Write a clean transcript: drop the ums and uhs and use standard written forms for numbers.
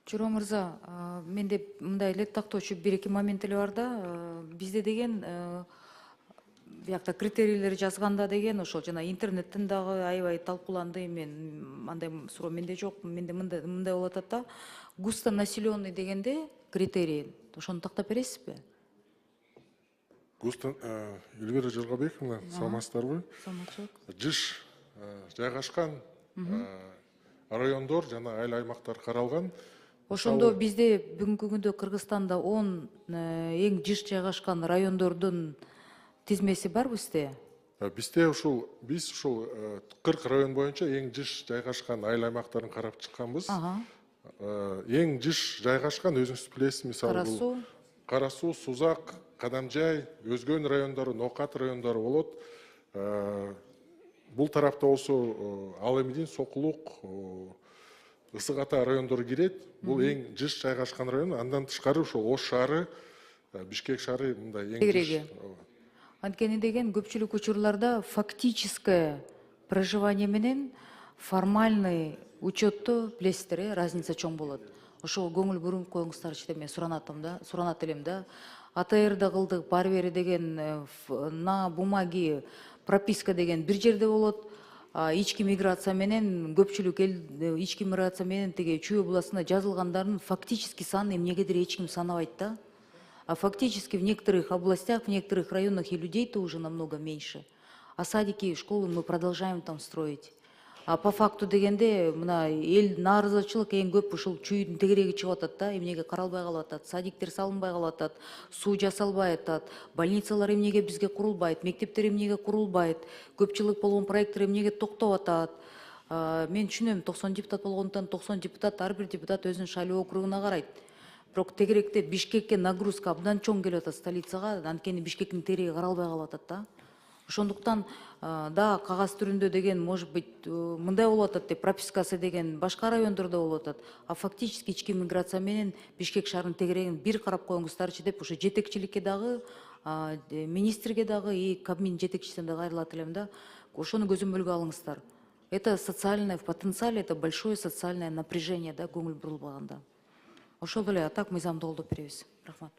Журоо мырза, менде мындай эле тактоочу бир-эки момент эле бар да. Бизде деген биякта критерийлер жазганда деген ошол жана интернеттен дагы аябай талкууланды. Мен андай суроо менде жок. Менде мындай болуп атат да. Густонаселенный дегенде критерий. Ошону тактап бересизби? Эльвира Жаргабековна, саламатсыздарбы? Саламатчылык. ЖИШ жайгашкан райондор жана айыл аймактар каралган. Ошондо бизде бүгүнкү күндө Кыргызстанда 10 эң жыш жайгашкан райондордун тизмеси барбы сизде? Бизде биз ушул 40 район боюнча эң жыш жайгашкан айыл аймактарын карап чыкканбыз. Эң жыш жайгашкан өзүңүз билесиз, мисалы бул Кара Суу, Сузак, Кадамжай, өзгөн райондору, Ноокат райондору болот. Бул тарапта болсо Ал Эмдин, Сокулук, Ысык Ата райондору кирет. Бул эң жыш жайгашкан район. Андан тышкары ошол Ош шаары, Бишкек шаары мындай эң жыш. Анткени деген көпчүлүк учурларда фактическое проживание менен формальный учетто билесиздер, разница чоң болот. Ошого көңүл буруп коюңуздарчы деп мен суранат элем да. АТР-да кылдык, баары бери деген на бумаге прописка деген бир жерде болот. Ички миграция менен көпчүлүк эл ички миграция менен тиги чүй областында жазылгандардын фактически саны эмнегедир эч ким санабайт да. А фактически в некоторых областях, в некоторых районах и людей-то уже намного меньше. А садики и школы мы продолжаем там строить. А по факту дегенде мына эл нааразычылык эң көп ушул чүйдүн тегереги чыгып атат да, эмнеге каралбай калып атат, садиктер салынбай калып атат, суу жасалбай атат, больницалар эмнеге бизге курулбайт, мектептер эмнеге курулбайт, көпчүлүк болгон проекттер эмнеге токтоп атат. Мен түшүнөм, 90 депутат болгондон 90 депутат, ар бир депутат өзүнүн шайлоо округуна карайт. Бирок тегеректе Бишкекке нагрузка абдан чоң келип атат столицага, анткени Бишкектин тегереги каралбай калып атат да. Ошондуктан да кагаз түрүндө деген может быть мындай болуп атат деп пропискасы деген башка райондордо болуп атат. А фактически ички миграция менен Бишкек шаарынын тегерегин бир карап коюңуздарчы деп ушу жетекчиликке дагы, министрге дагы и Кабмин жетекчисине дагы кайрылат элем да. Ошону көзөмөлгө алыңыздар. Это социальное в потенциале, это большое социальное напряжение да, көңүл бурулбаганда. Ошол эле, а так мыйзамды колдоп беребиз. Рахмат.